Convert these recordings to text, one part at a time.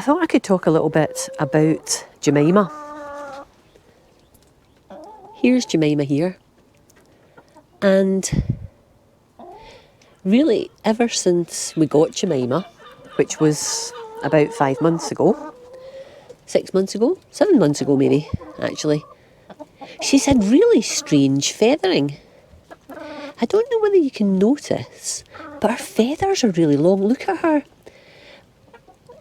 thought I could talk a little bit about Jemima. Here's Jemima here. And really, ever since we got Jemima, which was about 5 months ago, 6 months ago, 7 months ago maybe, actually, she's had really strange feathering. I don't know whether you can notice, but her feathers are really long. Look at her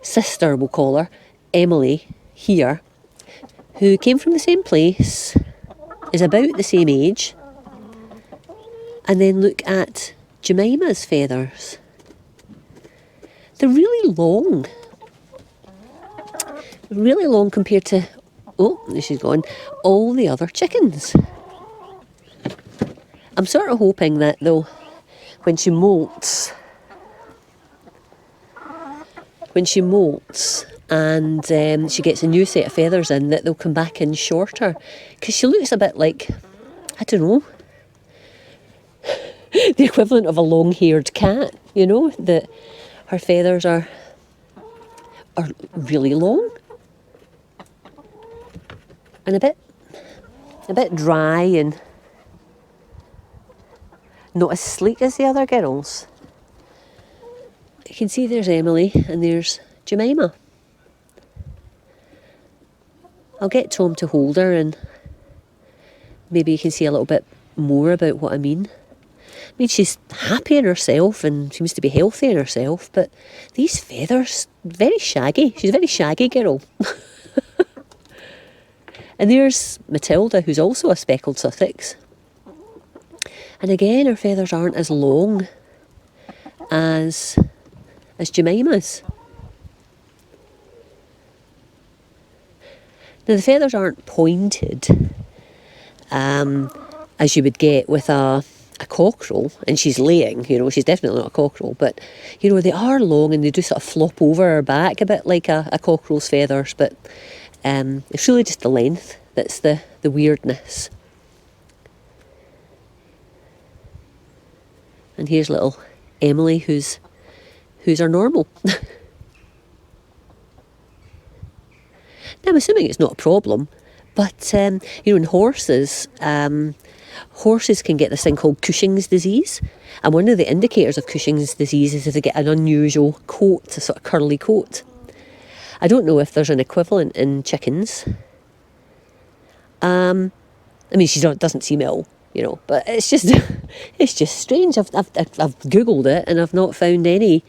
sister, we'll call her, Emily, here, who came from the same place, is about the same age. And then look at Jemima's feathers. They're really long. Really long compared to, oh, there she's gone, all the other chickens. I'm sort of hoping that though, when she molts and she gets a new set of feathers in, that they'll come back in shorter. Because she looks a bit like, I don't know, the equivalent of a long-haired cat, you know, that her feathers are really long and a bit dry and not as sleek as the other girls. You can see there's Emily and there's Jemima. I'll get Tom to hold her and maybe you can see a little bit more about what I mean. I mean, she's happy in herself and seems to be healthy in herself, but these feathers, very shaggy. She's a very shaggy girl. And there's Matilda, who's also a speckled Sussex. And again, her feathers aren't as long as Jemima's. Now, the feathers aren't pointed as you would get with a cockerel, and she's laying, you know, she's definitely not a cockerel, but, you know, they are long and they do sort of flop over her back a bit like a cockerel's feathers, but it's really just the length that's the weirdness. And here's little Emily, who's our normal. Now, I'm assuming it's not a problem, but, you know, in horses, horses can get this thing called Cushing's disease. And one of the indicators of Cushing's disease is if they get an unusual coat, a sort of curly coat. I don't know if there's an equivalent in chickens. I mean, she doesn't seem ill, you know, but it's just strange. I've Googled it and I've not found any,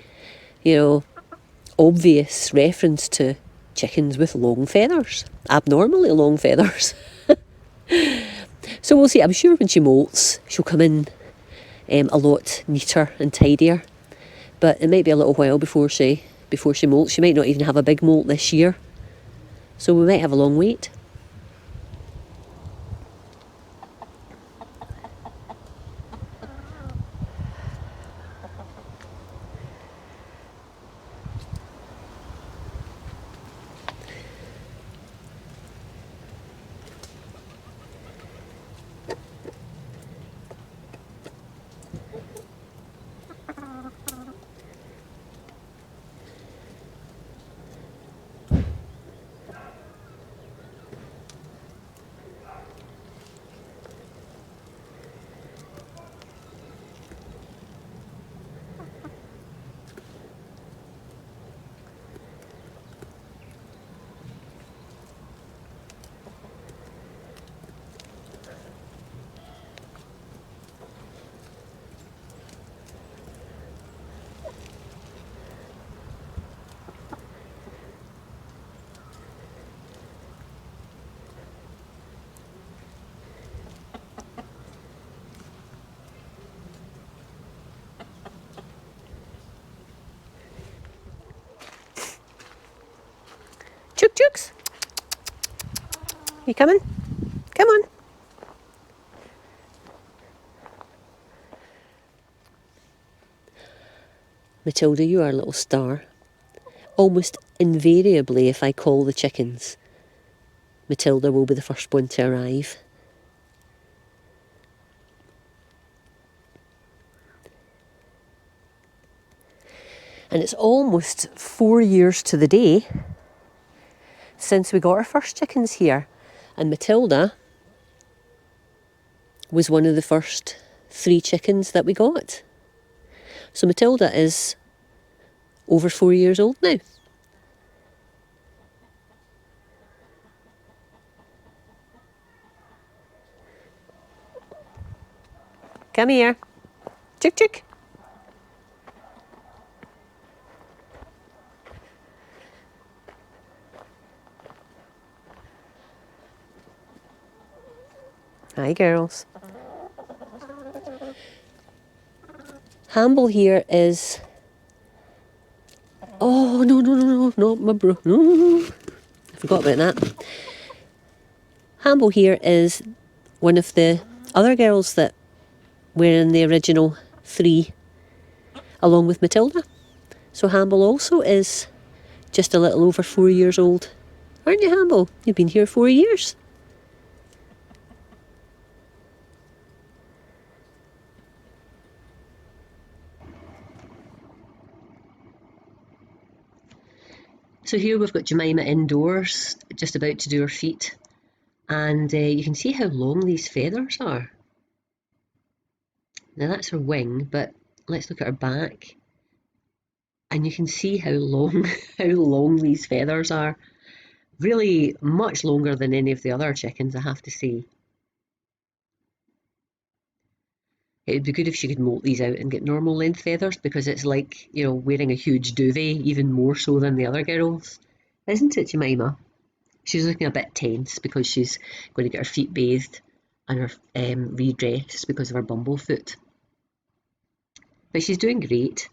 you know, obvious reference to chickens with long feathers, abnormally long feathers. So we'll see. I'm sure when she molts, she'll come in a lot neater and tidier. But it might be a little while before she molts. She might not even have a big molt this year. So we might have a long wait. Chook chooks. You coming? Come on. Matilda, you are a little star. Almost invariably, if I call the chickens, Matilda will be the first one to arrive. And it's almost 4 years to the day since we got our first chickens here. And Matilda was one of the first 3 chickens that we got. So Matilda is over 4 years old now. Come here. Chick, chick. Hi, girls. Hamble here is... Oh, no, not my bro. No. I forgot about that. Hamble here is one of the other girls that were in the original 3, along with Matilda. So Hamble also is just a little over 4 years old. Aren't you, Hamble? You've been here 4 years. So here we've got Jemima indoors, just about to do her feet. And you can see how long these feathers are. Now that's her wing, but let's look at her back. And you can see how long, how long these feathers are. Really much longer than any of the other chickens, I have to say. It would be good if she could molt these out and get normal length feathers, because it's like, you know, wearing a huge duvet, even more so than the other girls. Isn't it, Jemima? She's looking a bit tense because she's going to get her feet bathed and her redressed because of her bumblefoot. But she's doing great.